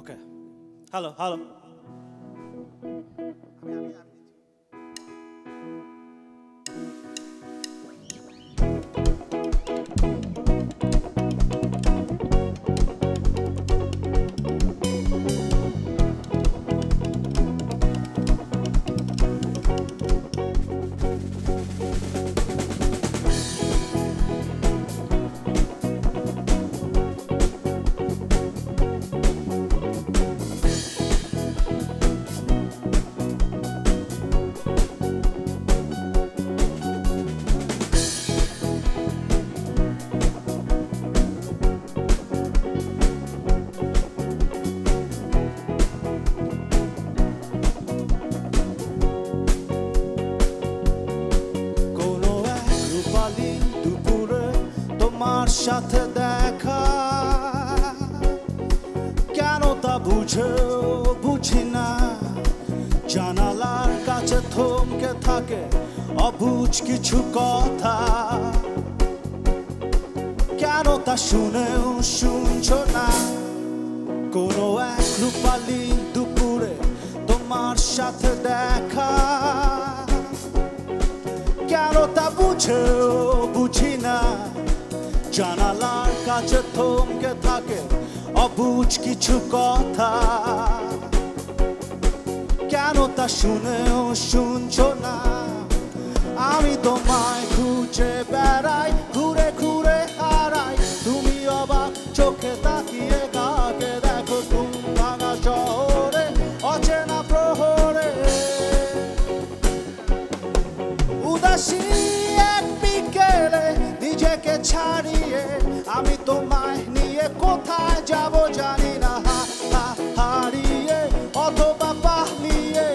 Okay. Hello, hello. সাথে দেখা কেন তা বুঝি না জানালার কাছে থমকে থাকে অবুঝ কিছু কথা কেন তা শুনেও শুনছো না কোনো এক রূপালী দুপুরে তোমার সাথে দেখা কেন তা বুঝি না জানালার কাছে থমকে থাকে অবুঝ কিছু কথা কেন তা শুনেও শুনছো না আমি তোমায় খুঁজে বেড়াই ঘুরে ঘুরে হারাই তুমি অবাক চোখে তাকিয়ে কাকে দেখো ঘুম ভাঙা শহরে অচেনা প্রহরে উদাসী এক বিকেলে নিজেকে ছাড়িয়ে আমি তোমায় নিয়ে কোথায় যাব জানি না হারিয়ে অথবা পালিয়ে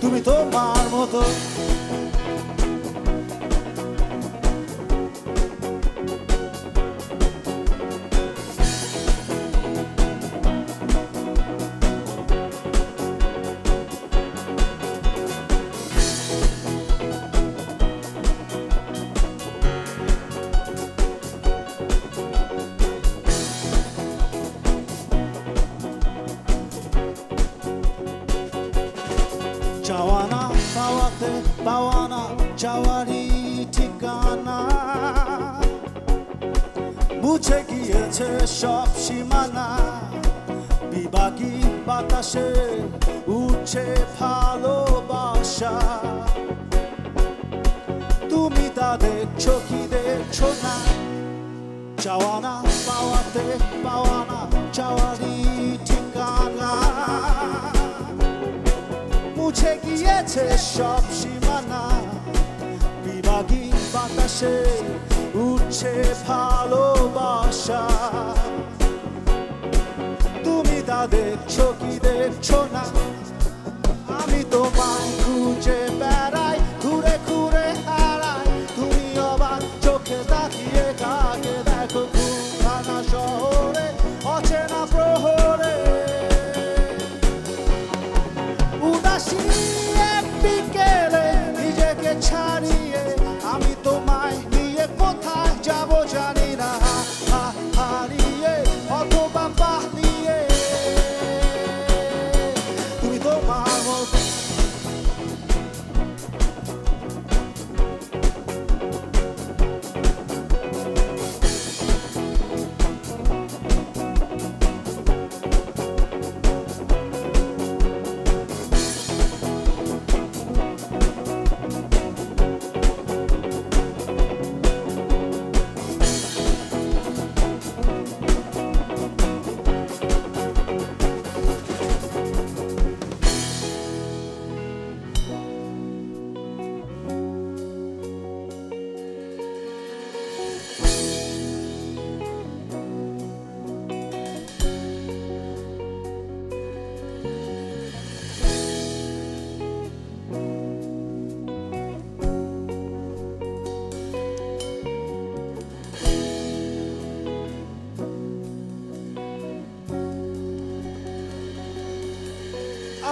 তুমি তোমার মতো চাওয়ানা পাওয়াতে পাওয়ানা যাওয়ারই ঠিকানা মুছে গিয়েছে সব সীমানা বিবাগী বাতাসে উঠছে ভালোবাসা তুমি তা দেখছো কি দেখছো না চাওয়ানা পাওয়াতে পাওয়ানা যাওয়ারই ঠিকানা মুছে গিয়েছে সব সীমানা বিবাগী বাতাসে উঠছে ভালোবাসা তুমি তা দেখছো কি দেখছো না আমি তোমায় খুঁজে বেড়াই ঘুরে ঘুরে হারাই তুমি অবাক চোখে তাকিয়ে কাকে দেখো ঘুম ভাঙা শহরে অচেনা প্রহরে উদাসী এক বিকেলে নিজেকে ছাড়িয়ে আমি তোমায় নিয়ে কোথায় যাব জানি না হারিয়ে অথবা পালিয়ে তুমি তোমার মতো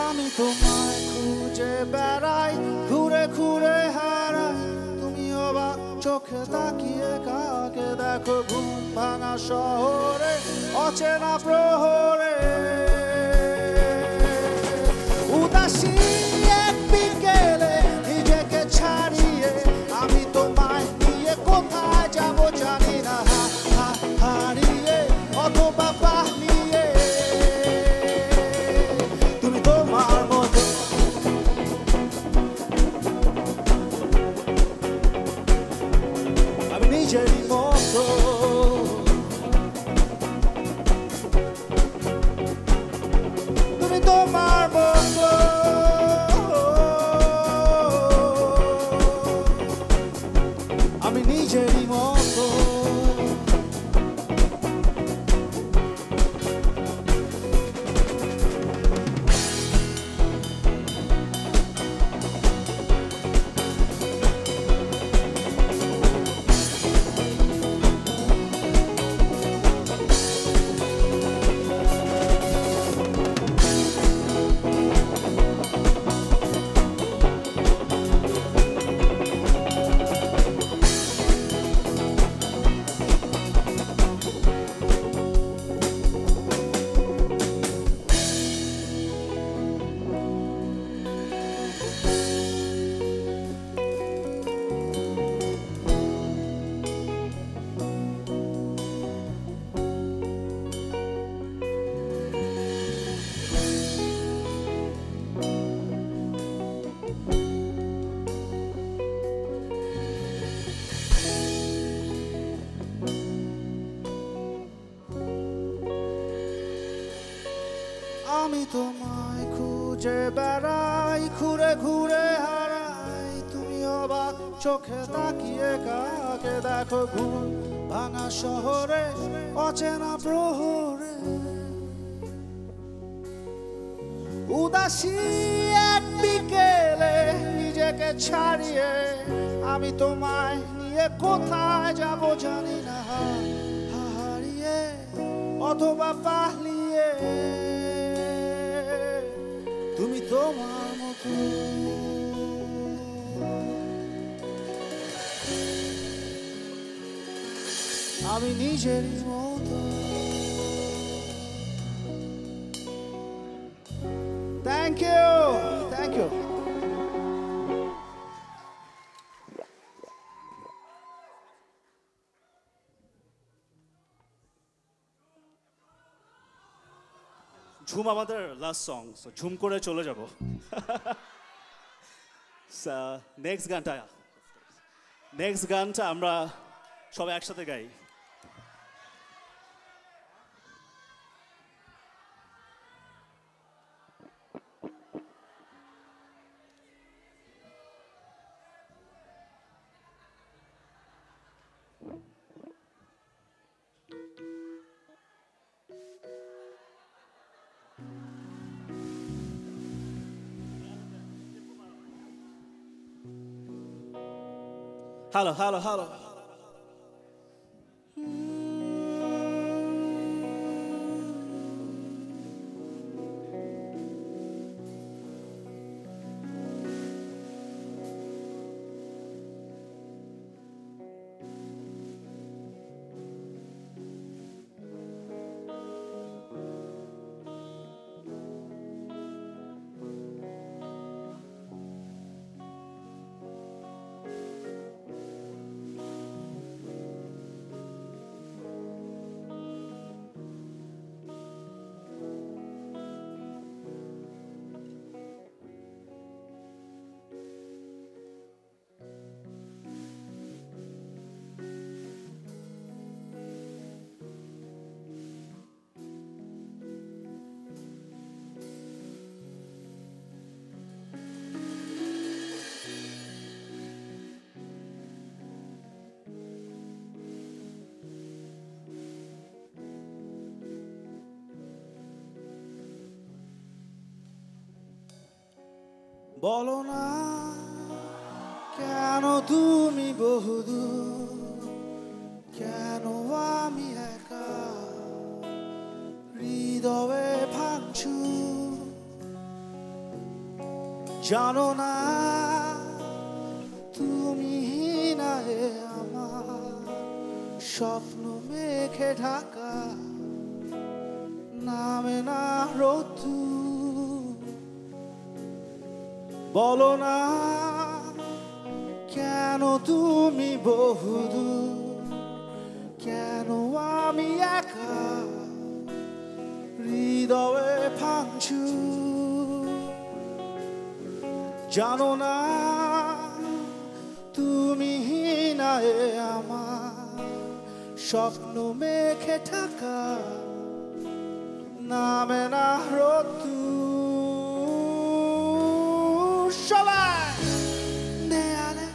আমি তোমায় খুঁজে বেড়াই ঘুরে ঘুরে হারাই তুমি অবাক চোখে তাকিয়ে কাকে দেখো ঘুম ভাঙা শহরে অচেনা প্রহরে উদাসী এক বিকেলে নিজেকে ছাড়িয়ে আমি তোমায় নিয়ে কোথায় যাব জানি না হারিয়ে অথবা পালিয়ে তুমি তোমার মতো আমি নিজেরই মতো তুমি তোমার মতো আমি নিজেরই মতো আমি তোমায় খুঁজে বেড়াই ঘুরে ঘুরে হারাই তুমি অবাক চোখে তাকিয়ে কাকে দেখো ঘুম ভাঙা শহরে অচেনা প্রহরে উদাসী এক বিকেলে নিজেকে ছাড়িয়ে আমি তোমায় নিয়ে কোথায় যাব জানি না হারিয়ে অথবা পালিয়ে তুমি তোমার মতো আমি নিজেরই মতো Thank you. Thank you. ঝুম আমাদের লাস্ট সং, সো ঝুম করে চলে যাব। নেক্সট গানটা আমরা সবাই একসাথে গাই। Hello, hello, hello. বলো না কেন তুমি বহুদূর, কেন আমি একা হৃদয়ে ভাঙছু, জানো না তুমি না হে আমার স্বপ্ন মেঘে ঢাকা নামে না রোদ্দুর বলো না কেন তুমি বহুদূর কেন আমি একা হৃদয়ে ভাঙচুর জানো না তুমি না আমার স্বপ্ন মেঘে ঢাকা নামে না রোদ্দুর সবাই দেয়ালে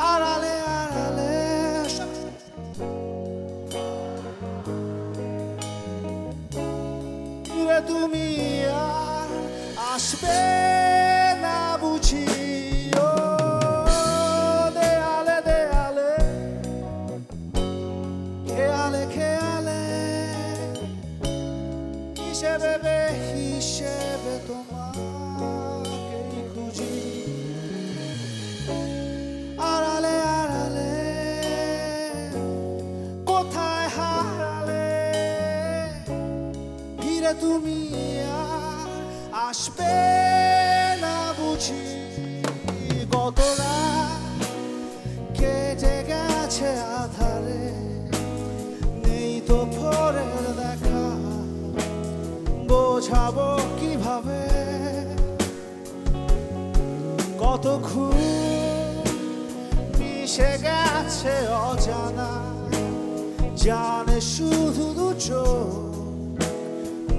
আড়ালে আড়ালে তুমি আর আসবে না বুঝি ও দেয়ালে দেয়ালে খেয়ালে খেয়ালে হিসেবে হিসেবে তোমাকেই খুঁজি আড়ালে আড়ালে কোথায় হারালে ফিরে তুমি আর আসবে না বুঝি কত রাত কেটে গেছে আধারে নেই তো ভোরের দেখা বোঝাবো কিভাবে কত খুন মিশে গেছে অজানা জানে শুধু দুচোখ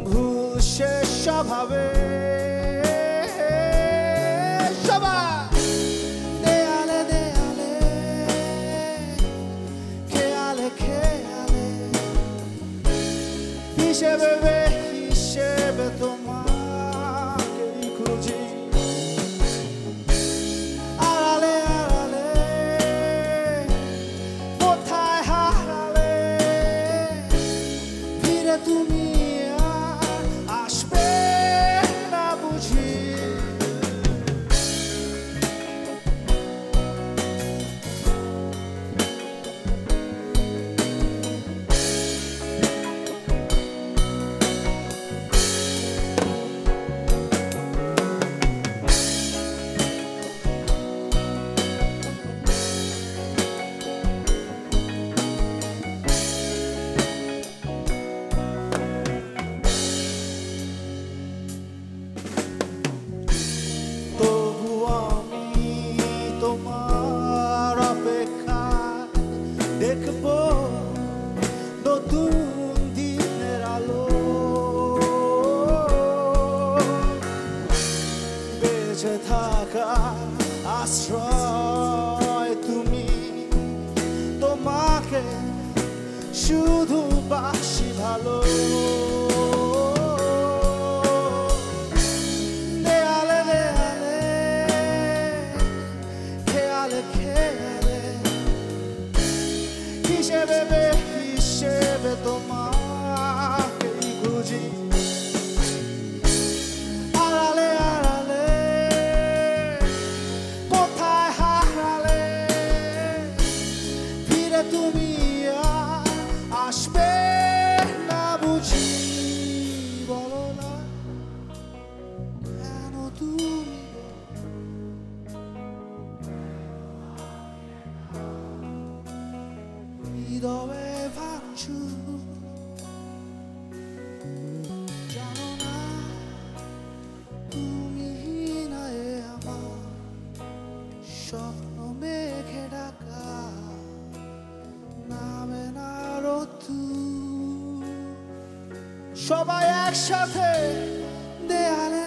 ভুল শেষ স্বভাবে সবাই দেয়ালে দেয়ালে খেয়ালে খেয়ালে হিসেবে হিসেবে তোমাকেই খুঁজি আড়ালে আড়ালে কোথায় হারালে ফিরে তুমি আর আসবে না বুঝি তবু আমি তোমার অপেক্ষায় দেখবো নতুন দিনের আলো বেঁচে থাকা আশ্রয় তুমি তোমাকে শুধু বাসি ভালো দেয়ালে দেয়ালে খেয়ালে খেয়ালে হিসেবে হিসেবে তোমাকেই খুঁজি আড়ালে আড়ালে কোথায় হারালে ফিরে তুমি আর আসবে না বুঝি বলো না কেন তুমি হৃদয়ে ভাঙচুর জানো না তুমি না আমার স্বপ্ন মেঘে ঢাকা নামে না রোদ্দুর সবাই একসাথে দেয়ালে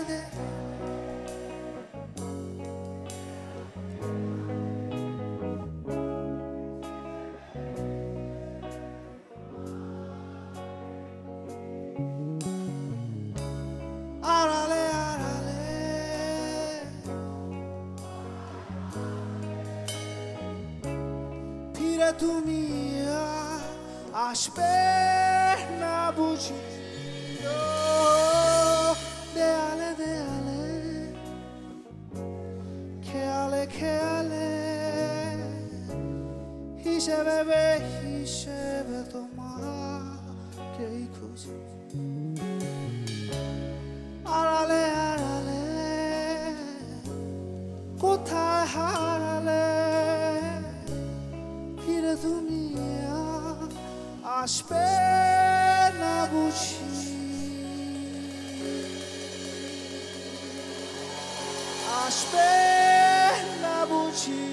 আড়ালে আড়ালে ফিরে তুমি আসবে বুঝি দেয়ালে দেয়ালে খেয়ালে খেয়ালে হিসেবে হিসেবে তোমাকেই খুঁজি আড়ালে আড়ালে কোথায় হারালে ফিরে তুমি আসবে না বুঝি আসবে না বুঝি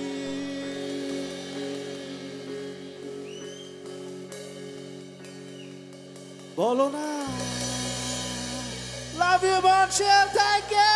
বলো না love you Montreal thank you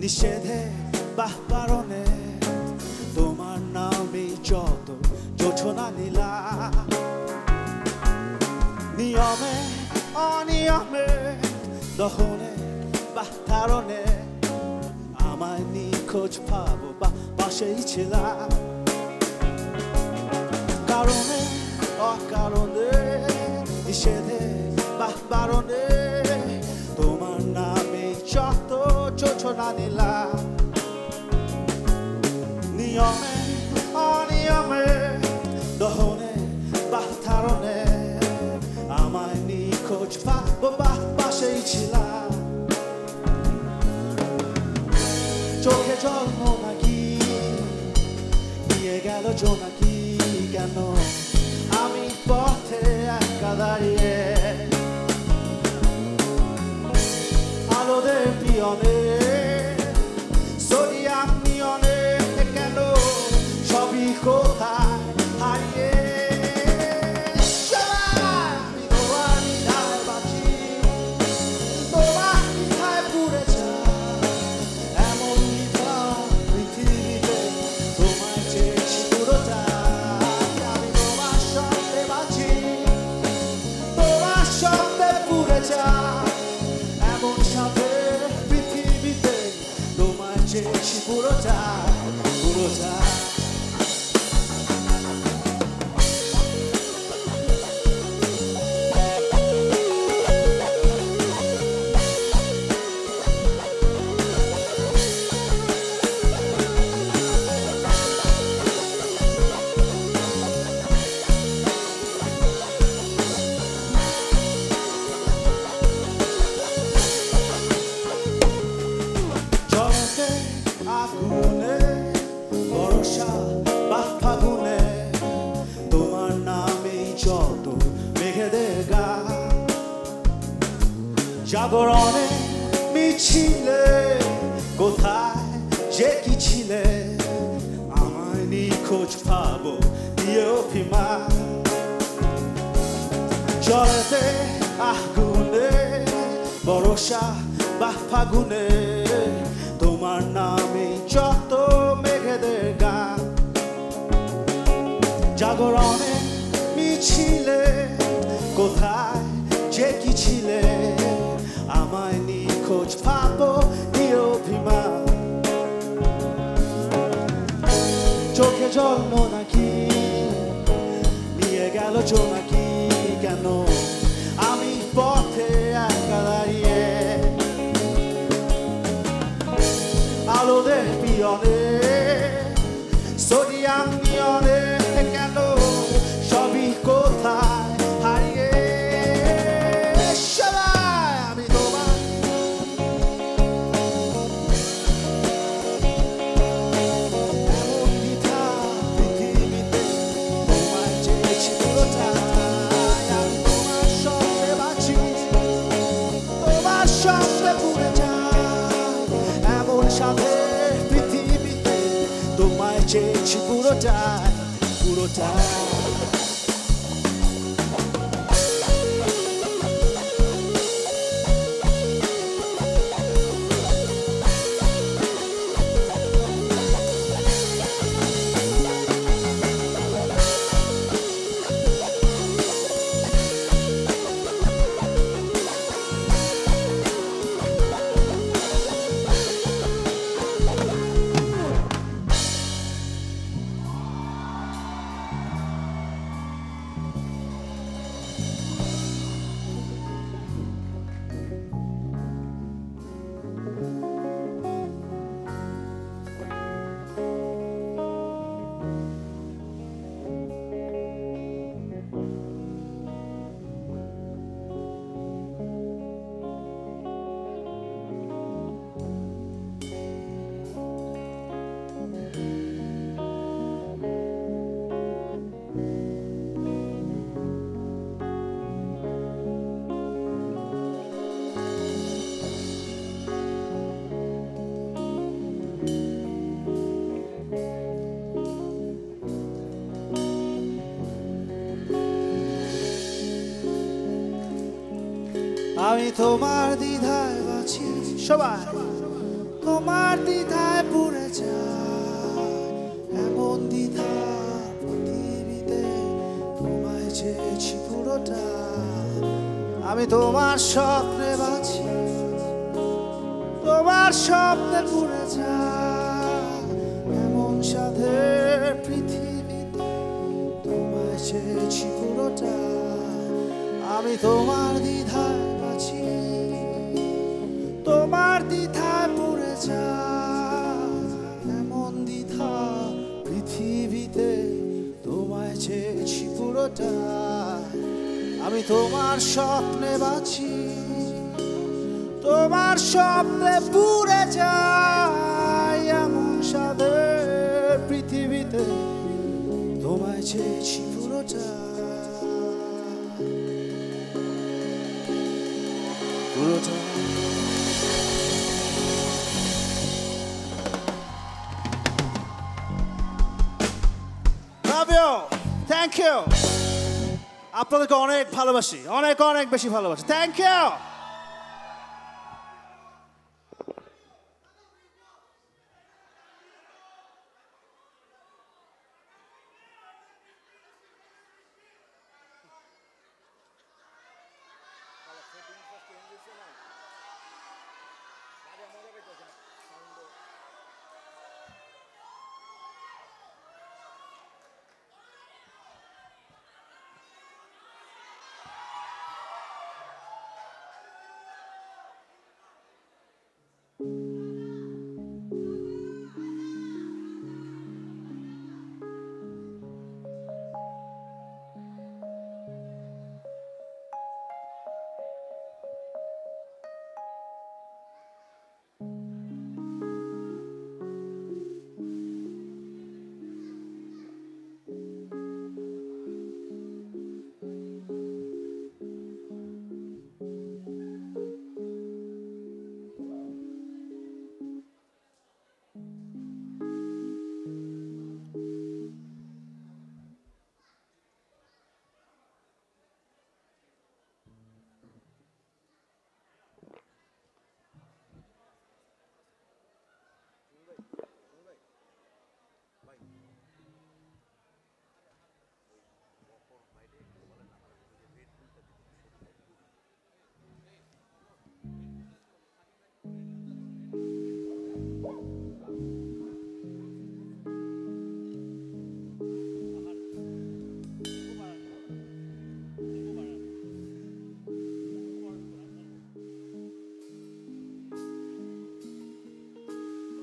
নিষেধে বারণে তোমার নামে যত জোছনা নীলা নিয়মে অনিয়মে দহনে বা তারণে আমায় নিখোঁজ পাবো বা পাশেই ছিলাম কারণে অকারণে নিষেধে বা বারণে তোমার নামে যত জোছনা নীলা নিয়মে অনিয়মে দহনে বা তারণে আমায় নিখোঁজ পাবো বা পাশেই ছিলাম চোখে জল নাকি নিয়ে গেল জোনাকি কেন আমি পথে একা দাঁড়িয়ে আলোদের পিয়নে সোডিয়াম নিয়নে কেন সবই কোথায় হারিয়ে আমি তোমার নিধায় বাঁচি তোমার নিধায় পুড়ে যায় এমন নিধা পৃথিবীতে তোমায় চেয়েছি পুরোটাই আমি তোমার সঙ্গে বাঁচি তোমার সঙ্গে পুড়ে যায় এমন সাথে পৃথিবীতে তোমায় চেয়েছি পুরোটাই পুরোটাই আগুনে বর্ষা বা ফাগুনে তোমার নামেই যত মেঘেদের গান জাগরণে মিছিলে কোথায় যে কি ছিলে আমায় নিখোঁজ পাবো দিয়ে অভিমান জলেতে আগুনে বর্ষা বা ফাগুনে তোমার নামে যত মেঘেদের গান জাগরণে মিছিলে কোথায় যে কি ছিলে আমায় নিখোঁজ পাবো দিয়ে অভিমান চোখে জল নাকি বোঝো নাকি কেন আমি পথে একা দাঁড়িয়ে আলোদের পিয়নে সোডিয়াম নিয়নে কেন সবই কোথায় হারিয়ে সবাই আমি তোমার এমন দ্বিধা পৃথিবীতে তোমায় চেয়েছি পুরোটাই আমি তোমার স্বপ্নে বাঁচি তোমার স্বপ্নে পুরে যাই এমন সাথে পৃথিবীতে তোমায় চেয়েছি পুরোটাই পুরোটাই আমি তোমার দ্বিধায় বাঁচি সবাই তোমার দ্বিধায় পুরে যায় এমন দ্বিধা পৃথিবীতে তোমায় চেয়েছি পুরোটা আমি তোমার স্বপ্নে বাঁচি তোমার স্বপ্নে পুরে যায় এমন সাথে পৃথিবীতে তোমায় চেয়েছি পুরোটা আমি তোমার দ্বিধায় বাঁচি তোমার দ্বিধায় পুরে যায় এমন দ্বিধা পৃথিবীতে তোমায় চেয়েছি পুরোটা আমি তোমার স্বপ্নে বাঁচি তোমার স্বপ্নে পুরে যায় এমন সাথে পৃথিবীতে তোমায় চেয়েছি পুরোটা পুরোটা থ্যাংক ইউ আপনাদেরকে অনেক ভালোবাসি অনেক অনেক বেশি ভালোবাসি থ্যাংক ইউ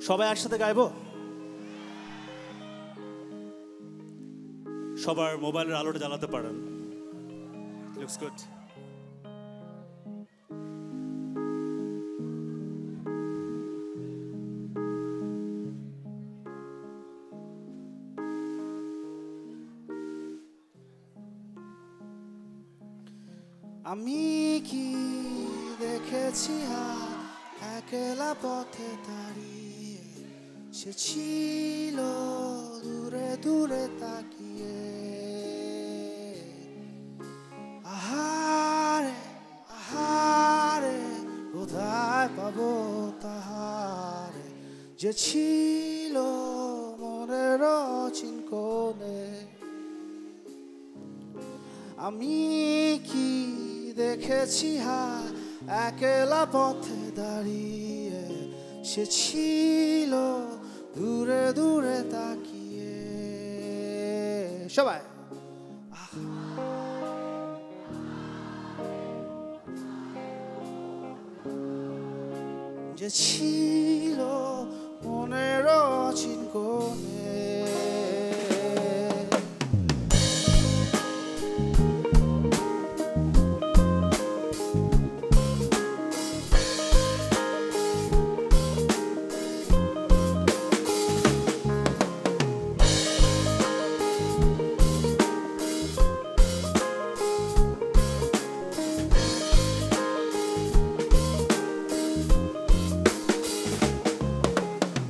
সবাই একসাথে গাইবো সবার মোবাইলের আলোটা জ্বালাতে পারেন লুকস গুড আমি কি দেখেছি একলা পথে দাঁড়িয়ে সে ছিল দূরে দূরে তাকিয়ে আহারে আহারে কোথায় পাবো তাহারে যে ছিল মনের চিনকোণে আমি কি দেখেছি একলা পথে দাঁড়িয়ে সে ছিল দূরে দূরে তাকিয়ে সবাই যে ছিল মনের চিনকোণে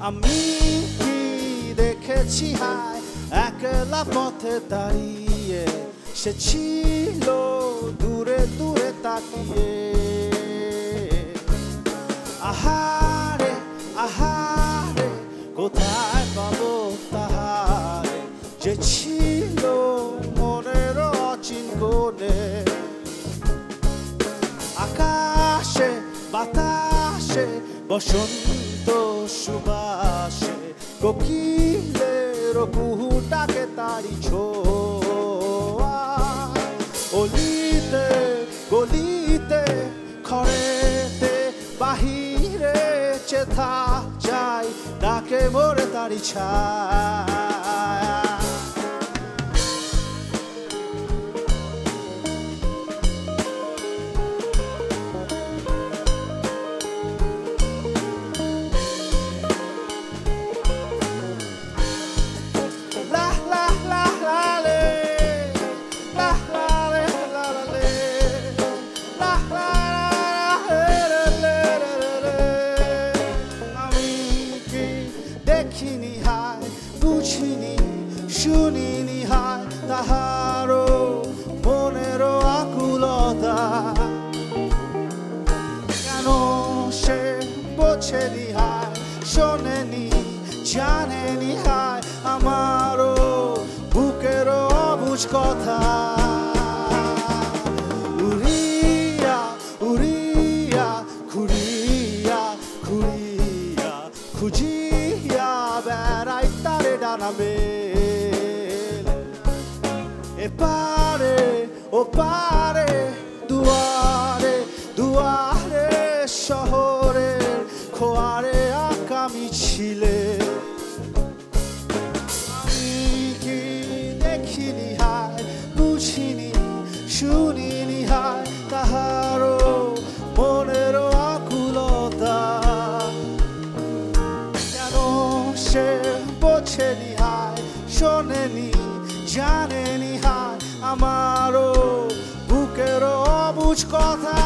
আমি কি দেখেছি একলা পথে দাঁড়িয়ে সে ছিল দূরে দূরে তাকিয়ে আহারে আহারে কোথায় পাবো তাহারে যে ছিল মনের চিনকোণে আকাশে বাতাসে বসন্ত সুবাসে কোকিলের কুহুটাকে তারি ছোঁয়া অলিতে গলিতে ঘরেতে বাহিরে চেথা যায় ডাকে ভরে তারি ছায়া দেখিনি বুঝিনি শুনিনি তাহারও মনেরও আকুলতা কেন সে বোঝেনি শোনেনি জানেনি আমারও বুকেরও অবুঝ কথা উড়িয়া উড়িয়া ঘুরিয়া ঘুরিয়া খুঁজিয়া বেড়াই তারে ডানা মেল এপারে ওপারে দুয়ারে দুয়ারে শহরের খোয়ারে আঁকা মিছিলে আমি কি দেখিনি বুঝিনি শুনিনি তাহারও মনেরও আকুলতা কেন সে বোঝেনি শোনেনি জানেনি আমারও বুকেরও অবুঝ কথা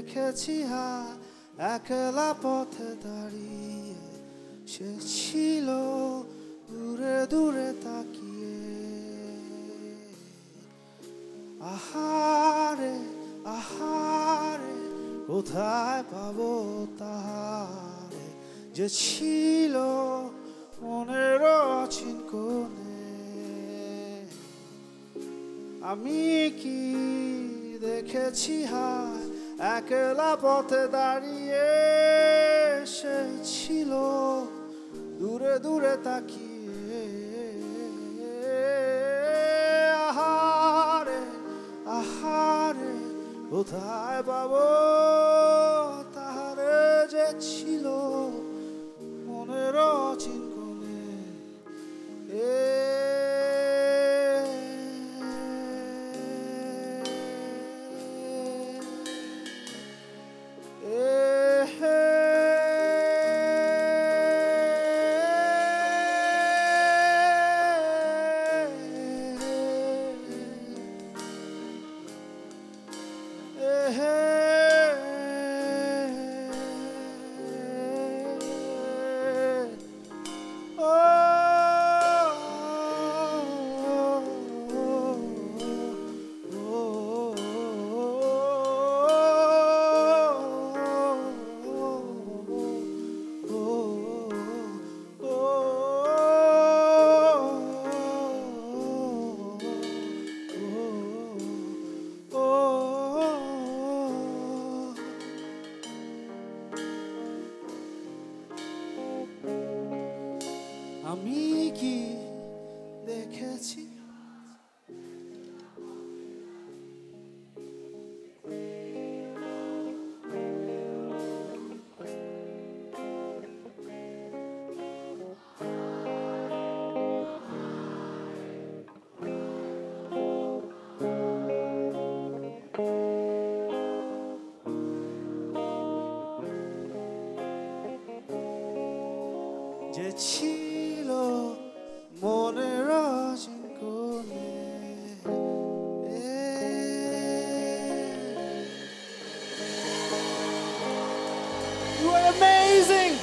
দেখেছি হায় একলা পথে দাঁড়িয়ে সে ছিল দূরে দূরে তাকিয়ে আহারে আহারে কোথায় পাবো তাহারে যে ছিল মনের অচিন কোণে আমি কি দেখেছি হায় একলা পথে দাঁড়িয়ে সে ছিল দূরে দূরে তাকিয়ে আহারে আহারে কোথায় পাবো তাহারে যে ছিল মনের অচিন কোণে আমি কি দেখেছি যে ছিল মনের অচিন কোণে You are amazing!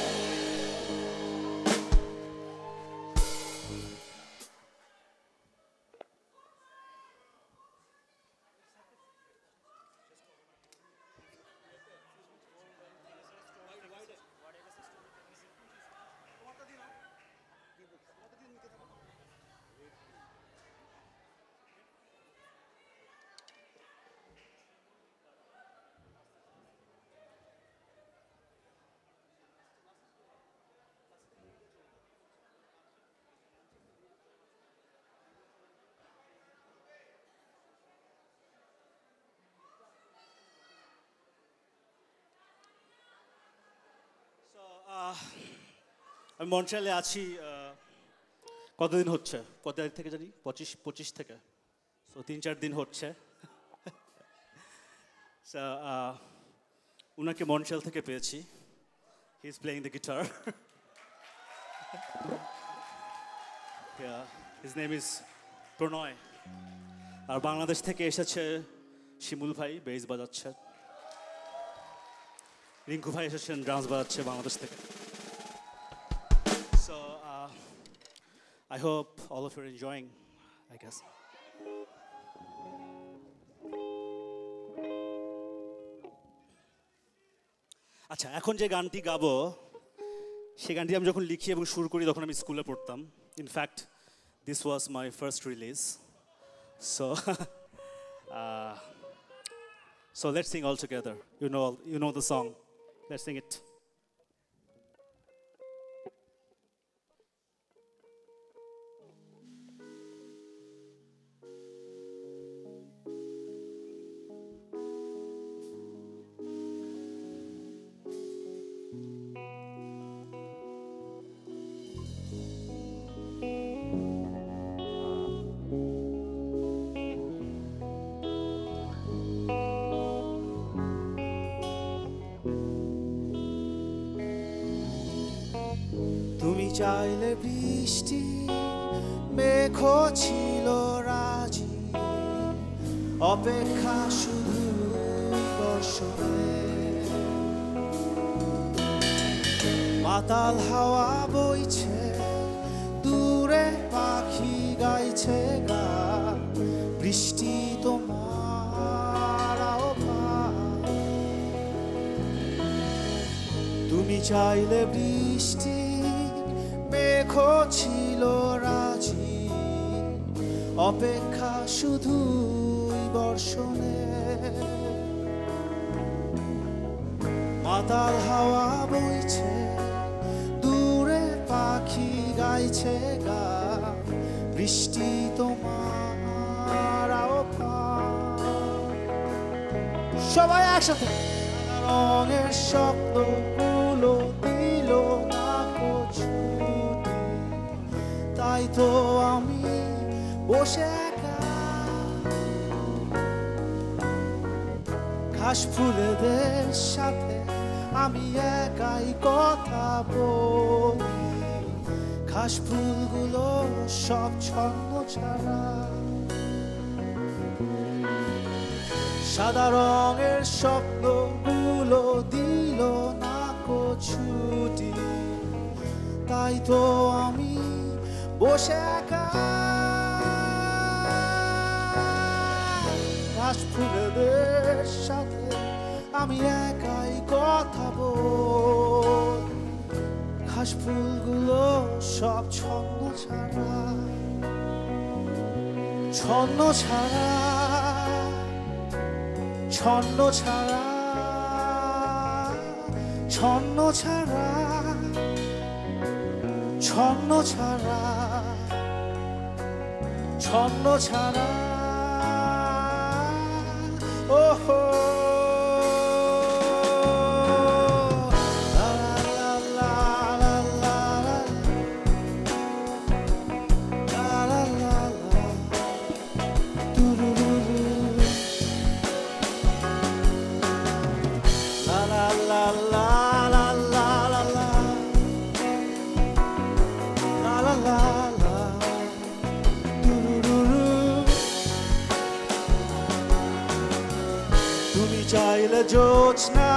আমি মন্ট্রিয়ালে আছি কতদিন হচ্ছে কত তারিখ থেকে জানি 25 থেকে সো 3-4 দিন হচ্ছে উনাকে মন্ট্রিয়াল থেকে পেয়েছি he is playing the guitar his name is Pranay আর বাংলাদেশ থেকে এসেছে শিমুল ভাই বেস বাজাচ্ছে রিঙ্কু ভাই এসেছেন ড্রামস বাজাচ্ছে বাংলাদেশ থেকে So I hope all of you are enjoying, I guess. আচ্ছা এখন যে গানটি গাবো সেই গানটি আমি যখন লিখি এবং সুর করি তখন আমি স্কুলে পড়তাম in fact this was my first release so let's sing all together. You know the song. Let's sing it. তুমি চাইলে বৃষ্টি মেঘ ছিল রাজি অপেক্ষা শুধু বর্ষণে মাতাল হাওয়া বইছে দূরে পাখি গাইছে গান বৃষ্টি তোমার আহ্বান তুমি চাইলে বৃষ্টি মেঘ ছিল রাজি অপেক্ষা শুধুই বর্ষণে মাতাল হাওয়া বইছে দূরে পাখি গাইছে গান বৃষ্টি তোমার আহ্বান সবাই একসাথে রঙের স্বপ্নগুলো দিল না ছুটি তাই তো আমি বসে একা ঘাস ফুলেদের সাথে আমি একাই কথা বলি ঘাস ফুলগুলো সব ছন্ন ছাড়া সাদা রঙের স্বপ্নগুলো দিল না ছুটি তাই তো আমি বসে একা ঘাস ফুলেদের সাথে আমি একাই কথা বল ঘাস ফুলগুলো সব ছন্ন ছাড়া ছন্ন ছাড়া ছন্ন ছাড়া ছন্ন ছাড়া ছন্ন ছাড়া ছন্ন ছাড়া ওহো তুমি চাইলে জোছনা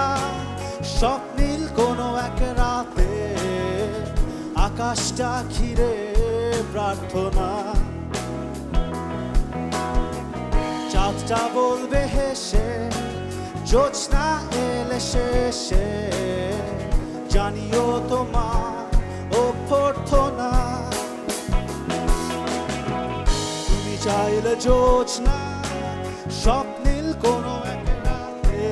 স্বপ্নীল কোনো এক রাতে আকাশটা ঘিরে প্রার্থনা চাঁদটা বলবে হেসে জোছনা এলে শেষে জানিও তোমার অভ্যর্থনা তুমি চাইলে জোছনা স্বপ্নীল কোনো এক রাতে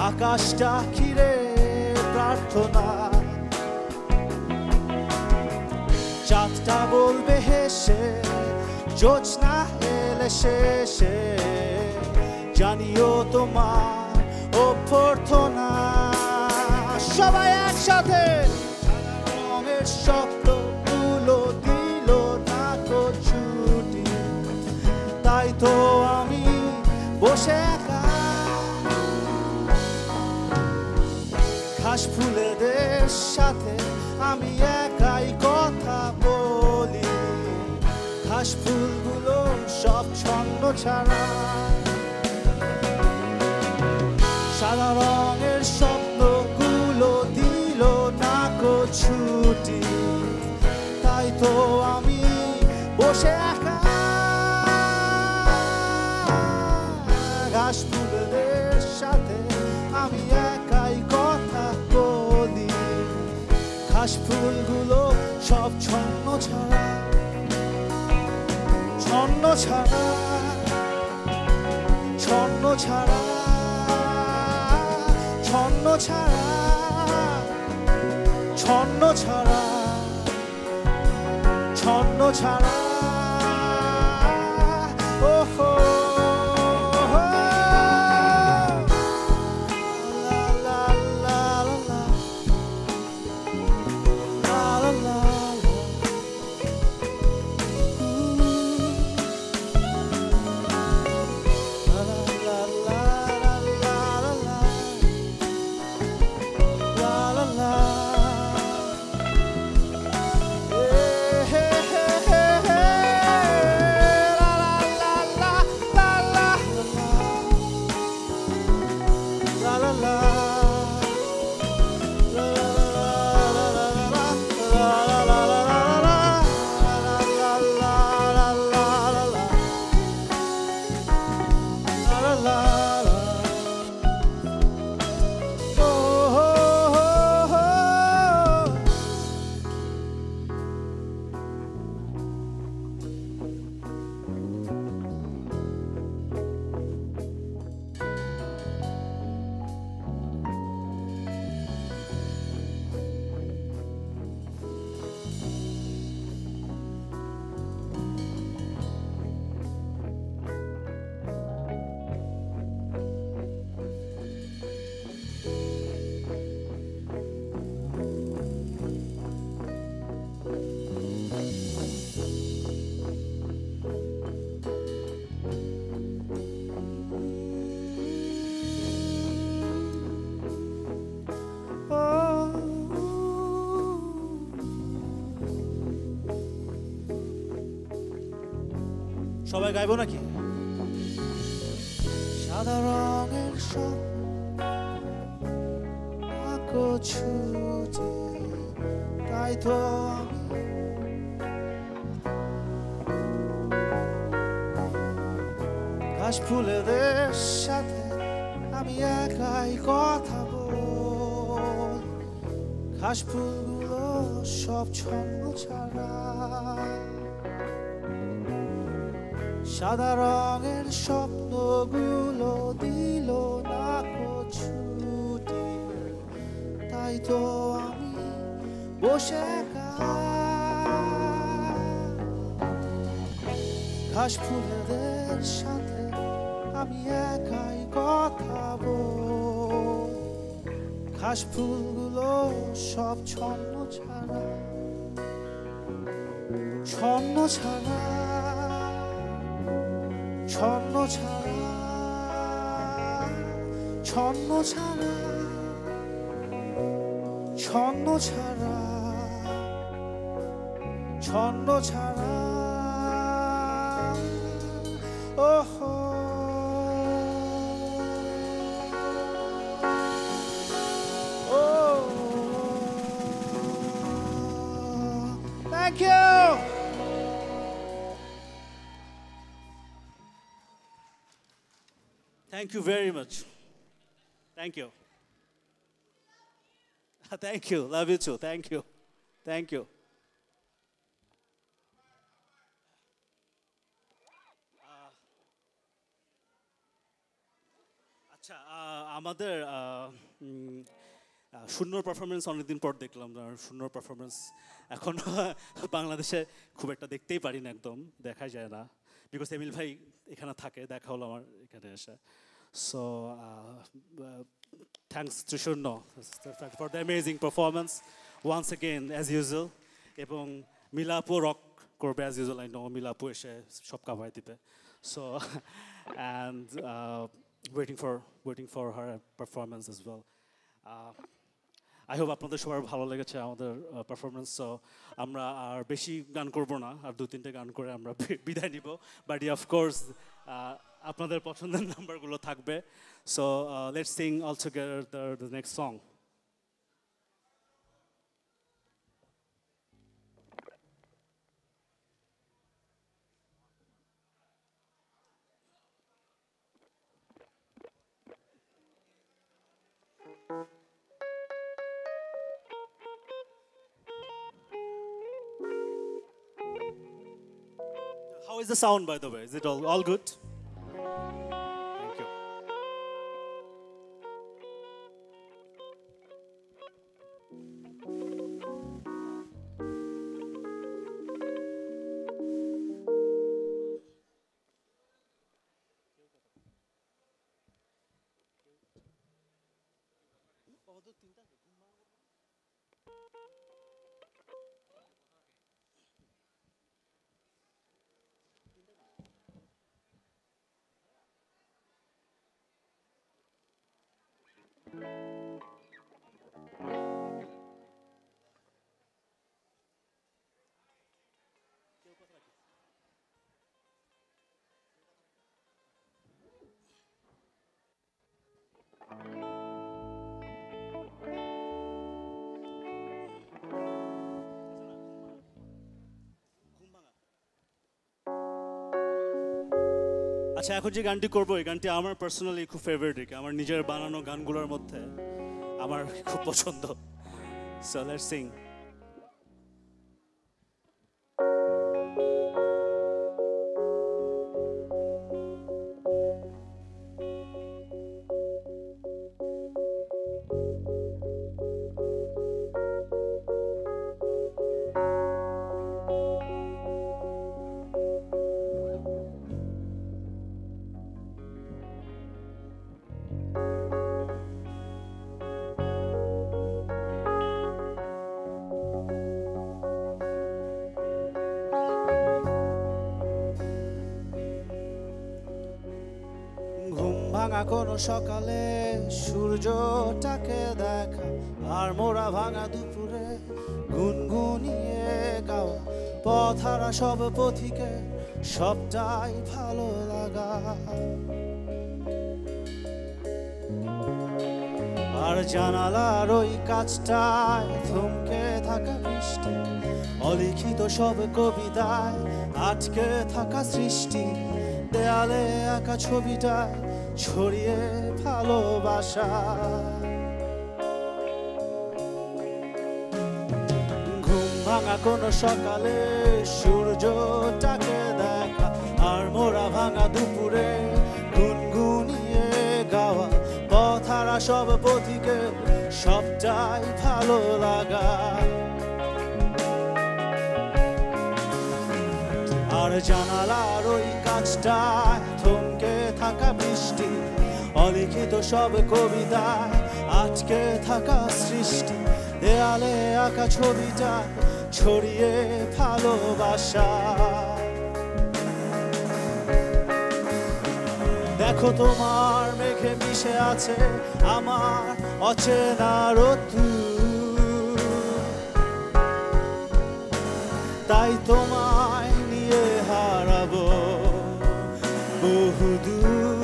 আকাশটা ঘিরে প্রার্থনা চাঁদটা বলবে হেসে জোছনা এলে শেষে জানিও তোমার অভ্যর্থনা সবাই একসাথে রঙের শব্দগুলো দিল না ছুটি তাই তো আমি বসে একা ঘাস ফুলেদের সাথে আমি একাই কথা বলি ঘাস ফুলগুলো সব ছন্ন ছাড়া সাদা রঙের স্বপ্নগুলো দিল না ছুটি তাই তো আমি বসে একা ঘাস ফুলেদের সাথে আমি একাই কথা বলি ঘাস ফুলগুলো সব ছন্ন ছাড়া ছন্ন ছাড়া ছন্ন ছাড়া ছন্ন ছাড়া ছন্ন ছাড়া ছন্ন ছাড়া ওহো সবাই গাইবো নাকি? সাদা রঙের স্বপ্ন ছুটে, তাই তো আমি ঘাস ফুলেদের সাথে আমি একাই কথা বল, ঘাস ফুলগুলো সব ছন্ন ছাড়া, সাদা রঙের স্বপ্নগুলো দিল না ছুটি, তাই তো আমি বসে একা ঘাস ফুলেদের সাথে আমি একাই কথা বল, ঘাস ফুলগুলো সব ছন্ন ছাড়া, ছন্ন ছাড়া, ছন্ন ছাড়া, ছন্ন ছাড়া, ছন্ন ছাড়া, ছন্ন ছাড়া, ওহো Thank you. Thank you very much. Thank you. Thank you. Love you too. Thank you. Thank you. আচ্ছা আমাদের শূন্যর পারফরমেন্স অনেকদিন পর দেখলাম। শূন্যর পারফরমেন্স এখন বাংলাদেশে খুব একটা দেখতেই পারি না, একদম দেখাই যায় না, বিকজ এমিল ভাই এখানে থাকে, দেখা হলো আমার এখানে এসে। So thanks to Shunno for the amazing performance once again as usual. এবং মিলাপও রক করবে অ্যাজ ইউজুয়াল, আই নো মিলাপও এসে সব কাভাই দিবে। So and waiting for her performance as well. I hope আপনাদের সবার ভালো লেগেছে আমাদের পারফরমেন্স। সো আমরা আর বেশি গান করব না, আর 2-3টে গান করে আমরা বিদায় নিব, বাট অফকোর্স আপনাদের পছন্দের নাম্বারগুলো থাকবে। So let's Singh all together the next song. How is the sound, by the way? Is it all good? Thank you. আচ্ছা এখন যে গানটি করবো, এই গানটি আমার পার্সোনালি খুব ফেভারিট, আমার নিজের বানানো গানগুলোর মধ্যে আমার খুব পছন্দ। So let's Singh. ভাঙা কোনো সকালে সূর্যটাকে দেখা, আর মোরা ভাঙা দুপুরে গুনগুনিয়ে গাওয়া পথহারা সব পথিকে সবটাই ভালো লাগা। আর জানালার ওই কাজটায় থমকে থাকা বৃষ্টি, অলিখিত সব কবিতায় আটকে থাকা সৃষ্টি, দেয়ালে আঁকা ছবিটায় ছড়িয়ে ভালোবাসা। ঘুম ভাঙা কোনো সকালে সূর্যটাকে দেখা, আর মোরা ভাঙা দুপুরে গুনগুনিয়ে গাওয়া পথহারা সব পথিকে সবটাই ভালো লাগা। আর জানালার ওই কাজটায় থমকে থাকা বৃষ্টি, অলিখিত সব কবিতায় আটকে থাকা সৃষ্টি, দেয়ালে আঁকা ছবিটা ছড়িয়ে ভালোবাসা। দেখো তোমার মেঘে মিশে আছে আমার অচেনা রোদ্দুর, তাই তোমায় নিয়ে হারাবো বহুদূর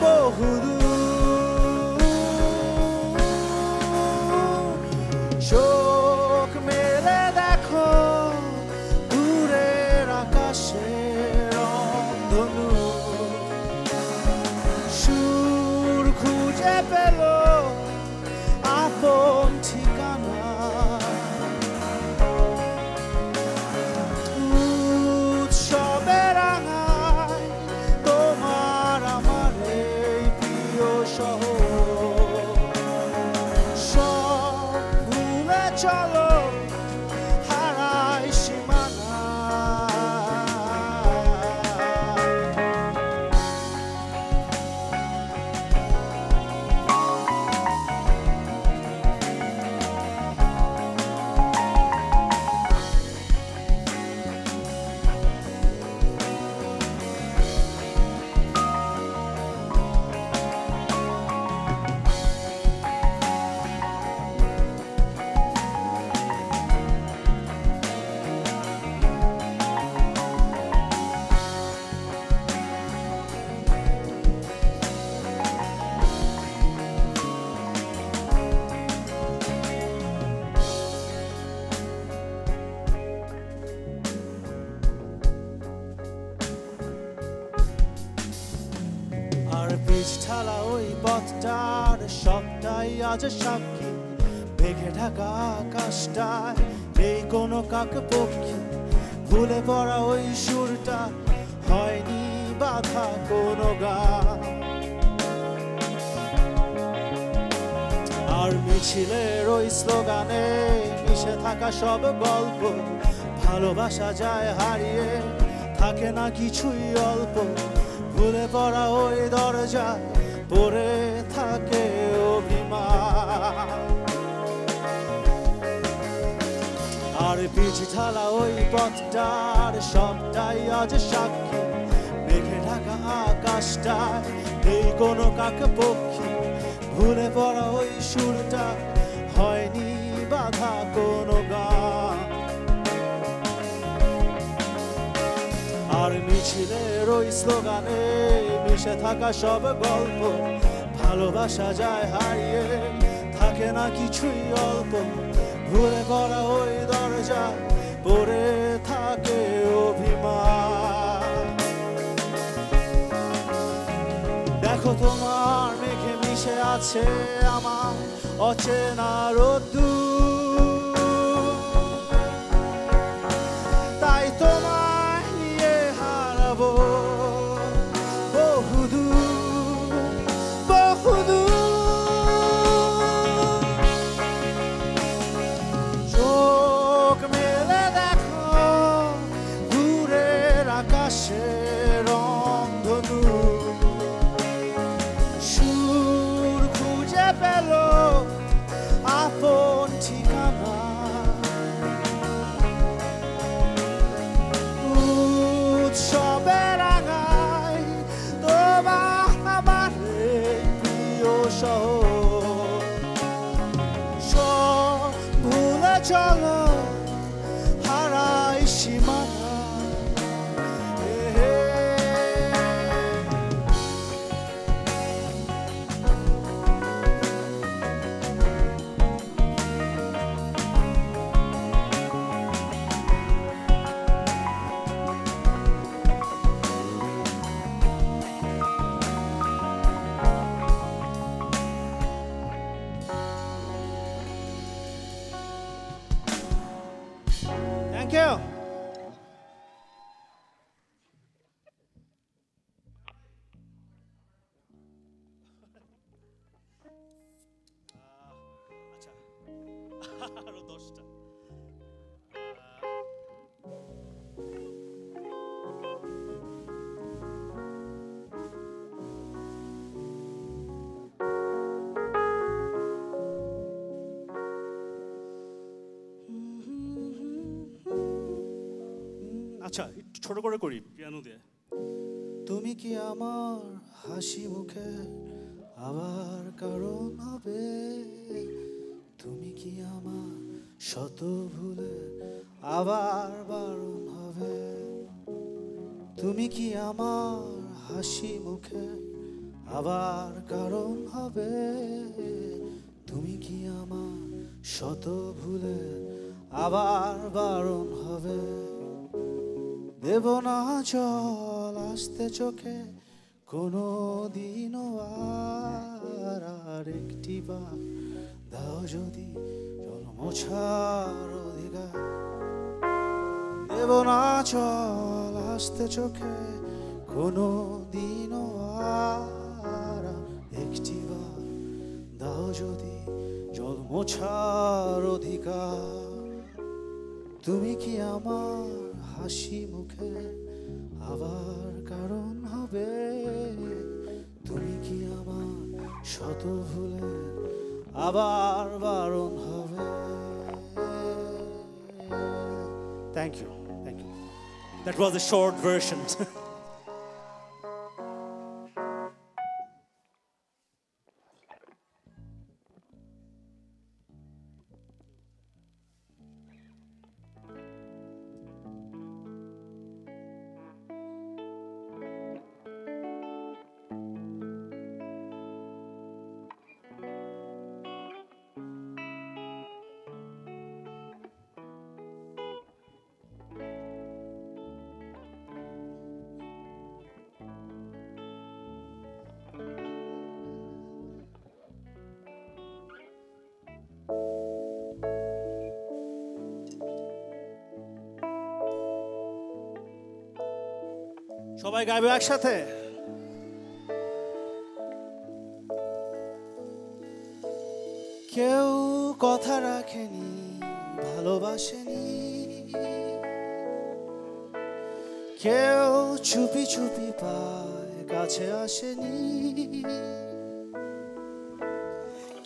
বহুদূর। চোখ মেলে দেখো দূরের আকাশের রংধনু, সুর খুঁজে পেল আপন ঠিকানা। উৎসবে রাঙায় তোমার আমার এই প্রিয় শহর, সব ভুলে চলো হারাই সীমানা। আর বীজ ঢালা ওই পথটার সবটাই আজ সাক্ষী, মেঘে ঢাকা আকাশটায় নেই কোনো কাক পক্ষী, ভুলে পড়া ওই সুরটা হয়নি বাধা কোনো গান। আর মিছিলের ওই স্লোগানে মিশে থাকা সব গল্প, ভালোবাসা যায় হারিয়ে থাকে না কিছুই অল্প, ভুলে পড়া ওই দরজায় পড়ে থাকে অভিমান। আর বীজ ঢালা ওই পথটার সবটাই আজ সাক্ষী, মেঘে ঢাকা আকাশটায় নেই কোনো কাক পক্ষী, ভুলে পড়া ওই সুরটা হয়নি বাধা কোনো গান। আর মিছিলের ওই স্লোগানে মিশে থাকা সব গল্প, ভালোবাসা যায় হারিয়ে থাকে না কিছুই অল্প, ভুলে পড়া ওই দরজা পড়ে থাকে অভিমান। দেখো তোমার মেঘে মিশে আছে আমার অচেনা রোদ্দুর, তাই তোমায় নিয়ে হারাবো বহুদূর বহুদূর। চোখ মেলে দেখো দূরের আকাশের রংধনু, সুর খুঁজে পেল আপন ঠিকানা। উৎসবে রাঙায় তোমার আমার এই প্রিয় শহর, সব ভুলে চলো হারাই সীমানা। Thank you. আরো 10টা আচ্ছা একটু ছোট করে করি পিয়ানো দিয়ে তুমি কি আমার হাসি মুখে আবার কারণ হবে তুমি কি আমার শত ভুলে আবার বারণ হবে তুমি কি আমার হাসি মুখে আবার কারণ হবে তুমি কি আমার শত ভুলে আবার বারণ হবে দেব না জল আসতে চোখে কোনো দিনও আর একটি বার দাও যদি জল মোছার অধিকার দেব না জল আসতে চোখে কোনো দিনও আর একটি বার দাও যদি জল মোছার অধিকার তুমি কি আমার হাসি মুখে আবার কারণ হবে তুমি কি আমার শত ভুলে আবার বারণ হবে Thank you. That was a short version. সবাই গাইবে একসাথে কেউ কথা রাখেনি ভালোবাসেনি কেউ চুপি চুপি পায় কাছে আসেনি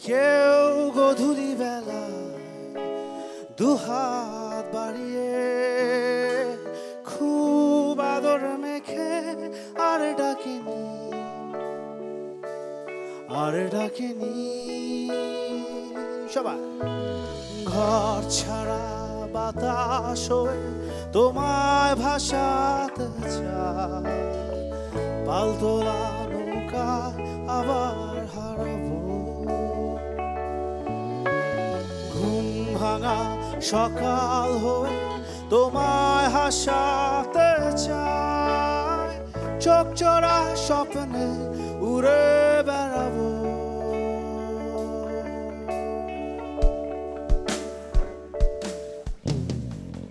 কেউ গধূলি বেলা দুহাত বাড়িয়ে খুব আদর মেখে আর ডাকেনি সবাই ঘর ছাড়া বাতাস হয়ে তোমায় ভাসাতে চায় পালতোলা নৌকায় আবার হারাবো ঘুম ভাঙা সকাল হয়ে তোমায় হাসাতে চায় চোখ জোড়া স্বপ্নে উড়ে বেড়াবো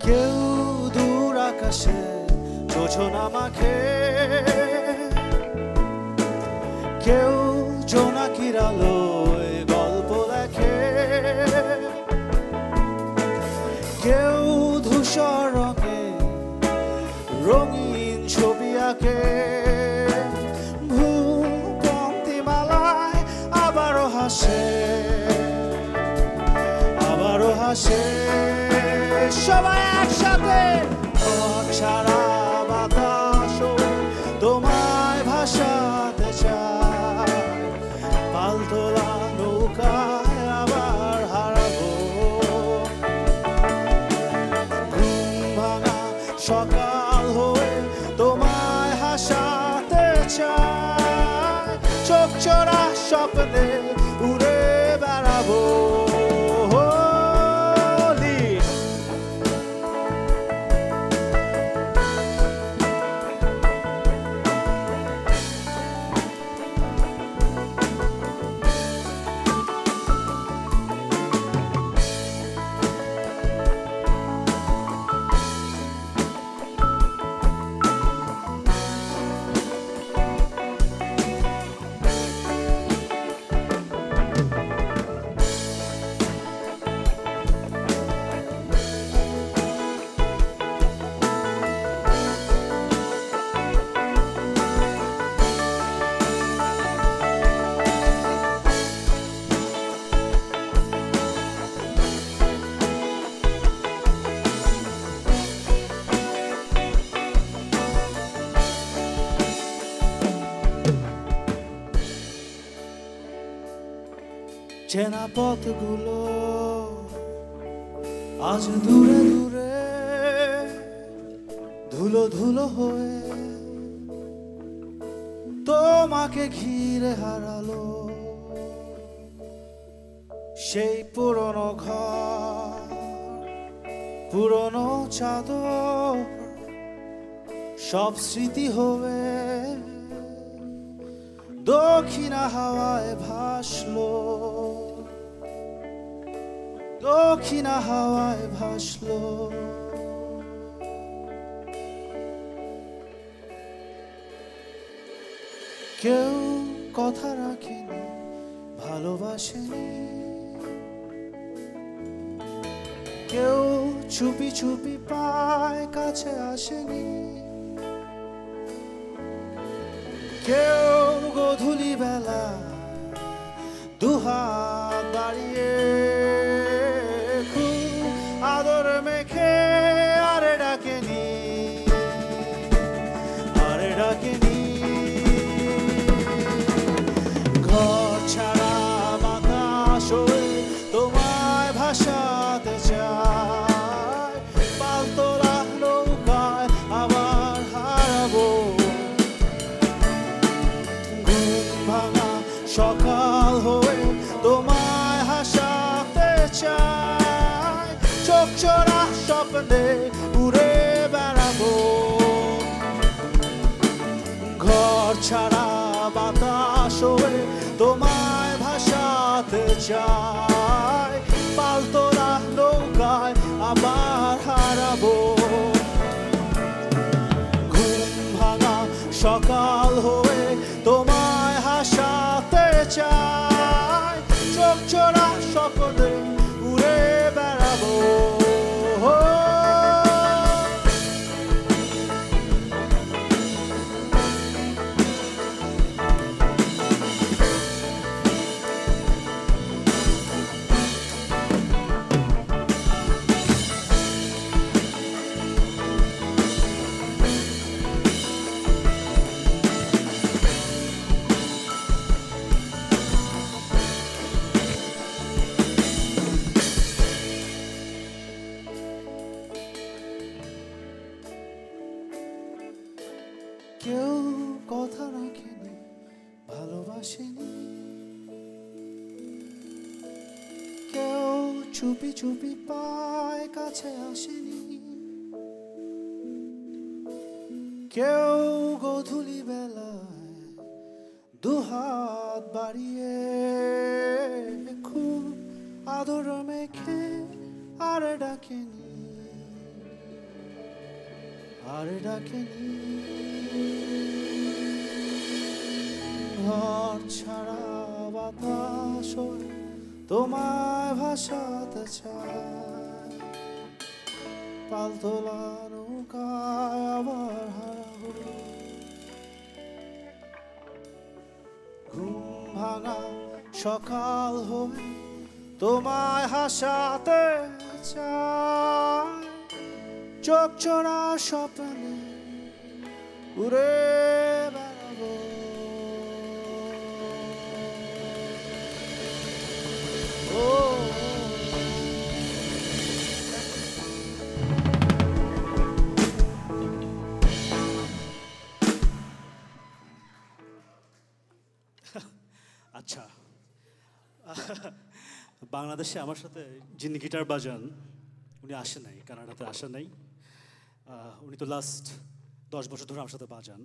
কেউ দূর আকাশে যোজনা মাখে কেউ জোনাকির আলোয় গল্প লেখে কেউ ধূসর রঙে রঙিন ছবি আঁকে ভূপন্তি মালায় আবারও হাসে সবাই একসাথে ঘর ছাড়া বাতাস তোমায় ভাসাতে চায় পালতোলা নৌকায় আবার হারাবো ঘুম ভাঙা সকাল হয়ে তোমায় হাসাতে চায় চোখ চোরা স্বপ্নে উড়ে বেড়াবো চেনা পথগুলো আজ দূরে দূরে ধুলো ধুলো হয়ে তোমাকে ঘিরে হারালো সেই পুরনো ঘর পুরনো চাদর সব স্মৃতি হবে দক্ষিণা হাওয়ায় ভাসলো দক্ষিণা হাওয়ায় ভাসলো কেউ কথা রাখেনি ভালোবাসেনি কেউ চুপি চুপি পায় কাছে আসেনি কেউ গোধূলি বেলা দুহাত বাড়িয়ে খুব আদর মেখে আরে ডাকেনি ঘর ছাড়া বাতাস হয়ে তোমায় ভাসাতে চায় পালতোলা নৌকায় আবার হারাবো ঘুম ভাঙা সকাল হয়ে তোমায় হাসাতে চায় চোখ চোরা স্বপ্নে উড়ে বেড়াবো ঘর ছাড়া বাতাস হয়ে তোমায় ভাসাতে চায় পালতোলা নৌকায় আবার হারাবো ঘুম ভাঙা সকাল হয়ে তোমায় হাসাতে চায় চোখ চোরা স্বপ্নে উড়ে বেড়াবো কেউ কথা রাখেনি ভালোবাসেনি কেউ চুপি চুপি পায় কাছে আসেনি কেউ গোধূলি বেলায় দুহাত বাড়িয়ে খুব আদর মেখে আরে ডাকেনি ঘর ছাড়া বাতাস তোমায় ভাসাতে চায় পালতোলা নৌকায় আবার হারাবো ঘুম ভাঙা সকাল হয়ে তোমায় হাসাতে চায় চোখ চোরা স্বপ্নে উড়ে বেড়াবো আচ্ছা বাংলাদেশে আমার সাথে যিনি গিটার বাজান উনি আসে নাই কানাডাতে আসে নাই উনি তো লাস্ট 10 বছর ধরে আমার সাথে বাজান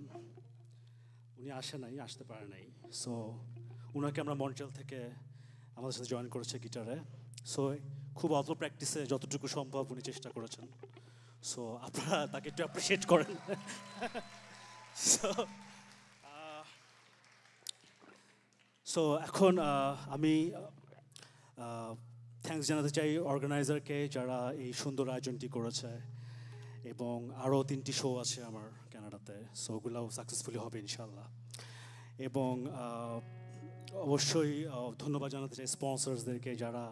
উনি আসে নাই আসতে পারে নাই সো উনাকে আমরা মন্ট্রিয়াল থেকে আমাদের সাথে জয়েন করেছে গিটারে সো খুব অল্প প্র্যাকটিসে যতটুকু সম্ভব উনি চেষ্টা করেছেন সো আপনারা তাকে একটু অ্যাপ্রিসিয়েট করেন সো এখন আমি থ্যাঙ্কস জানাতে চাই অর্গানাইজারকে যারা এই সুন্দর আয়োজনটি করেছে এবং আরও 3টি শো আছে আমার কানাডাতে সো ওগুলোও সাকসেসফুলি হবে ইনশাল্লাহ এবং অবশ্যই ধন্যবাদ জানাতে চাই স্পন্সরসদেরকে যারা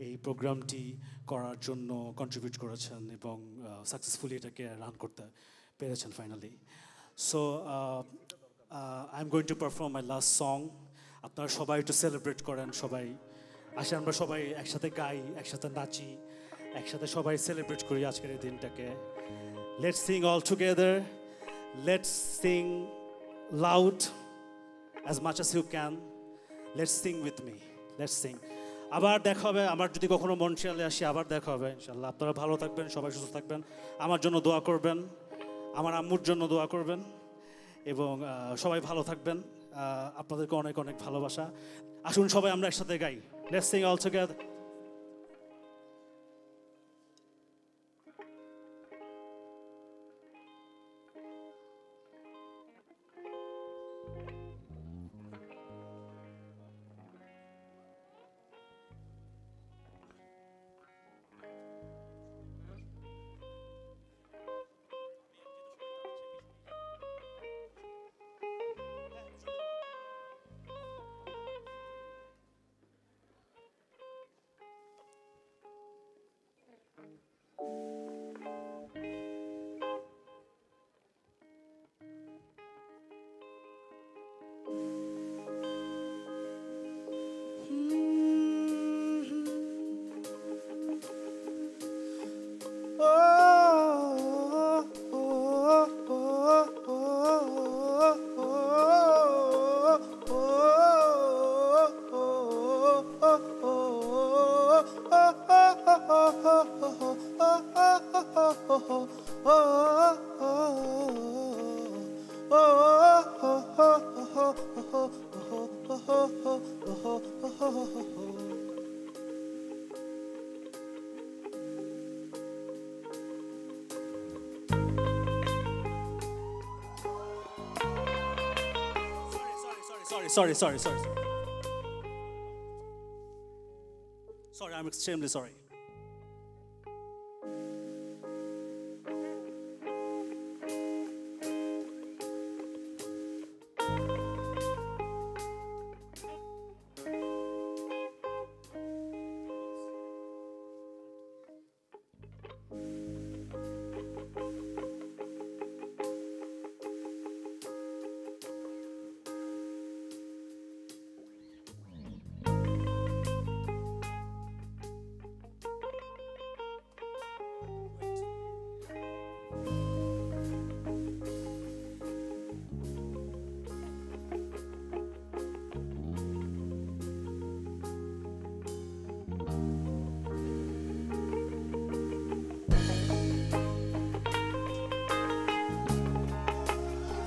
এই প্রোগ্রামটি করার জন্য কন্ট্রিবিউট করেছেন এবং সাকসেসফুলি এটাকে রান করতে পেরেছেন finally so I am going to perform my last song আপনারা সবাই একটু সেলিব্রেট করেন সবাই আসে আমরা সবাই একসাথে গাই, একসাথে নাচি, একসাথে সবাই সেলিব্রেট করি আজকের এই দিনটাকে। Let's Singh all together, let's Singh loud as much as you can. Let's sing with me. Let's sing. আবার দেখা হবে, আমার যদি কখনো মন্ট্রিয়ালে আসি আবার দেখা হবে ইনশাআল্লাহ। আপনারা ভালো থাকবেন, সবাই সুস্থ থাকবেন, আমার জন্য দোয়া করবেন, আমার আম্মুর জন্য দোয়া করবেন এবং সবাই ভালো থাকবেন। আপনাদেরকে অনেক অনেক ভালোবাসা। আসুন সবাই আমরা একসাথে গাই। Let's sing all together. Sorry. Sorry, I'm extremely sorry.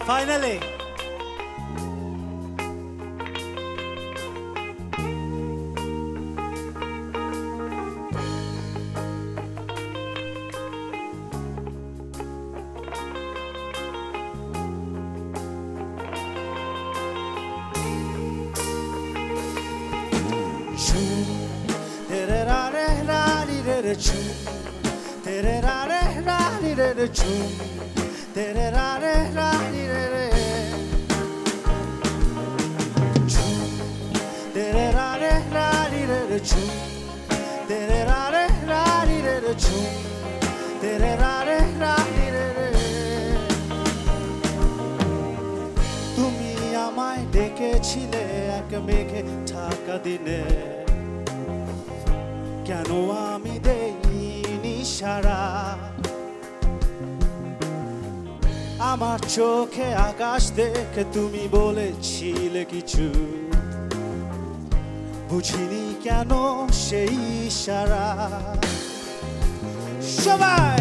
Finally. তুমি আমায় ডেকেছিলে এক মেঘে ঢাকা দিনে, কেন আমি দেইনি সাড়া? আমার চোখে আকাশ দেখে তুমি বলেছিলে কিছু, বুঝিনি কেন সেই ইশারা। সবাই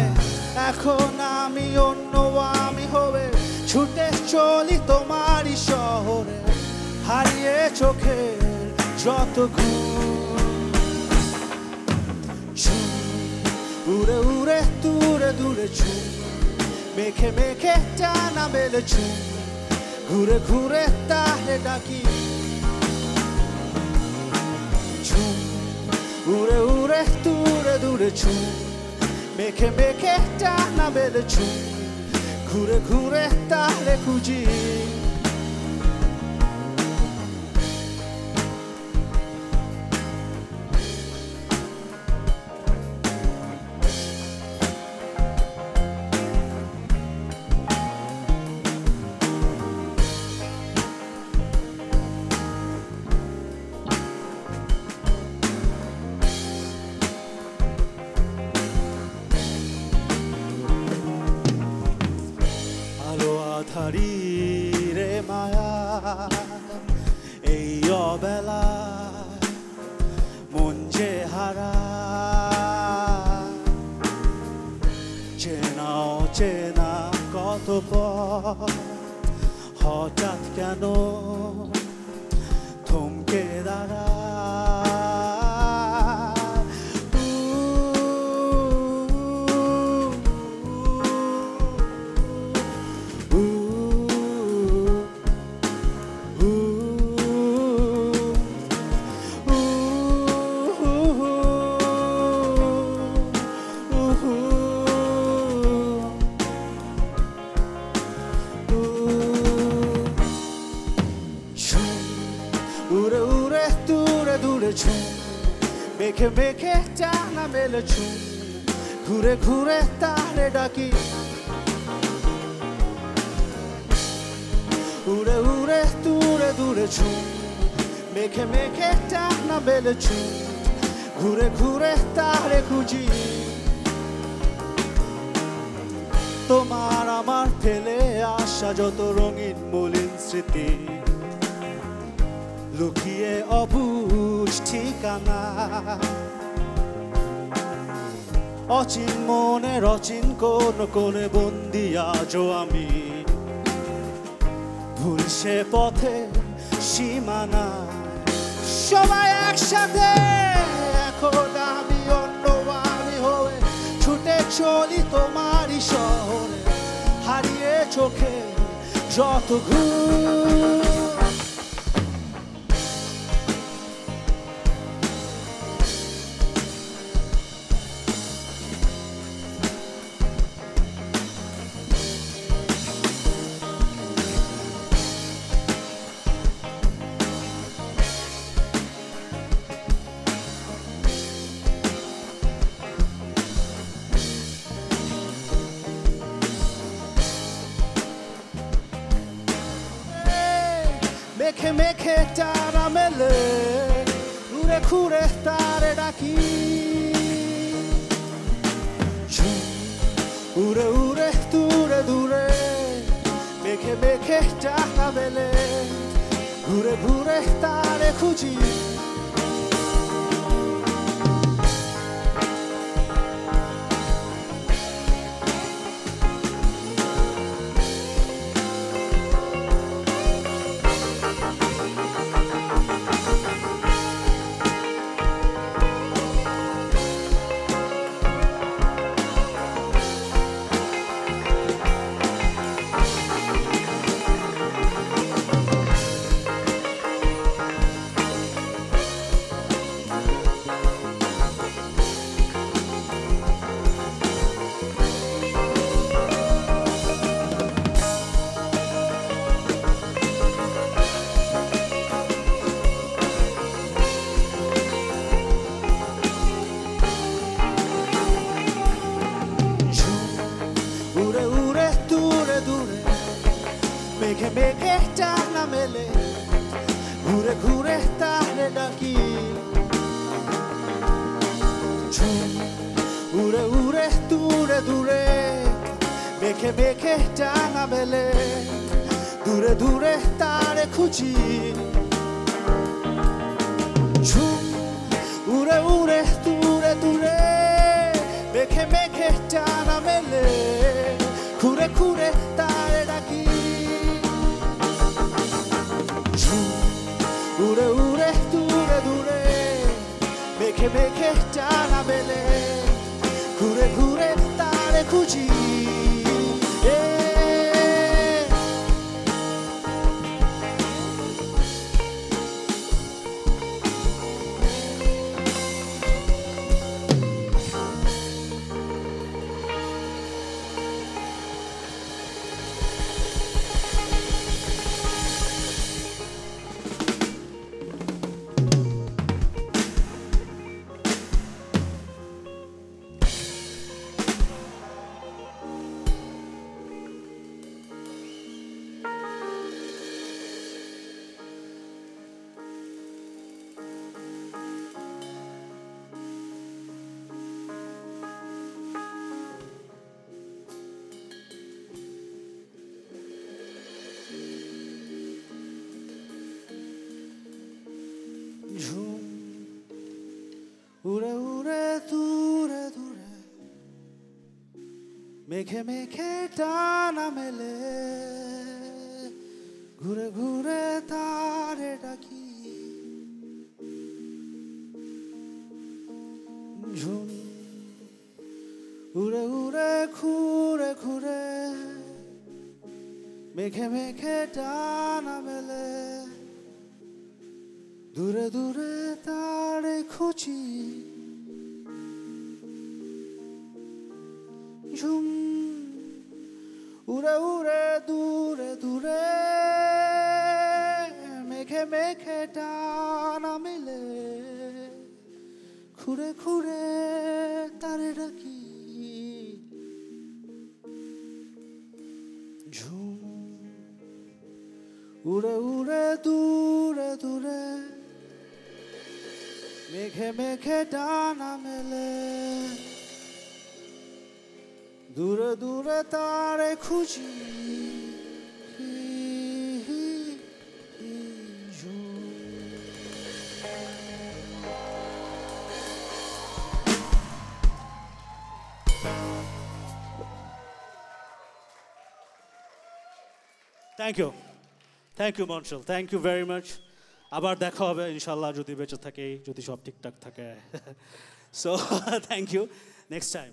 এখন আমি অন্য আমি হবে, ছুটে চলি তোমারই শহরে, হারিয়ে চোখের যত উড়ে উড়ে দূরে দূরে ছুঁ, মেখে মেখে টানা মেলে ছুঁ, ঘুরে ঘুরে তাহলে ডাকি ছুঁ, উড়ে উড়ে দূরে দূরে ছুঁ, মেখে মেখে টানা মেলে ছুঁ, ঘুরে ঘুরে তাহলে খুঁজি। হারিয়ে মায়া এই অবেলা মন যে হারা চেনাও চেনা কত পথ হঠাৎ কেন থমকে দাঁড়া উড়ে উড়ে দূরে দূরে ঝুম মেঘে মেঘে টানা মেলে ঝুম ঘুরে ঘুরে তারে ডাকি উড়ে উড়ে দূরে দূরে ঝুম মেঘে মেঘে টানা মেলে ঝুম ঘুরে ঘুরে তারে খুঁজি তোমার আমার ফেলে আসা যত রঙিন মলিন স্মৃতি লুকিয়ে অবুঝ ঠিকানা অচিন মনের অচিন কোন কোনে বন্দি আজও আমি ভুল সে পথে সীমানা সবাই একসাথে এখন আমি অন্য আমি হয়ে ছুটে চলি তোমারই শহরে হারিয়ে চোখে যত ঘুম মেঘে মেঘে তারা মেলে ঘুরে ঘুরে তারে ডাকি উড়ে উড়ে দূরে দূরে মেঘে মেঘে তারা মেলে ঘুরে ঘুরে তারে খুঁজি মেঘে মেঘে টানা মেলে ঘুরে ঘুরে তারে ডাকি উড়ে উড়ে দূরে দূরে মেঘে মেঘে টানা মেলে দূরে দূরে তারে খুঁজি উড়ে উড়ে দূরে দূরে মেঘে মেঘে টানা মেলে ঘুরে ঘুরে তারে ডাকি উড়ে উড়ে দূরে দূরে মেঘে মেঘে টানা মেলে ঘুরে ঘুরে তারে খুঁজি মেঘে মেঘে টানা মেলে ঘুরে ঘুরে তারে ডাকি ঝুম উড়ে উড়ে ঘুরে ঘুরে মেঘে মেঘে টানা মেলে দূরে দূরে তারে খুঁজি ঝুম উড়ে উড়ে দূরে দূরে মেঘে মেঘে টানা মেলে ঘুরে ঘুরে তারে ডাকি ঝুম উড়ে উড়ে দূরে দূরে মেঘে মেঘে টানা মেলে দূরে দূরে তারে খুঁজি thank you Monsul, thank you very much. আবার দেখা হবে ইনশাল্লাহ, যদি বেঁচে থাকে, যদি সব ঠিকঠাক থাকে। So thank you, next time.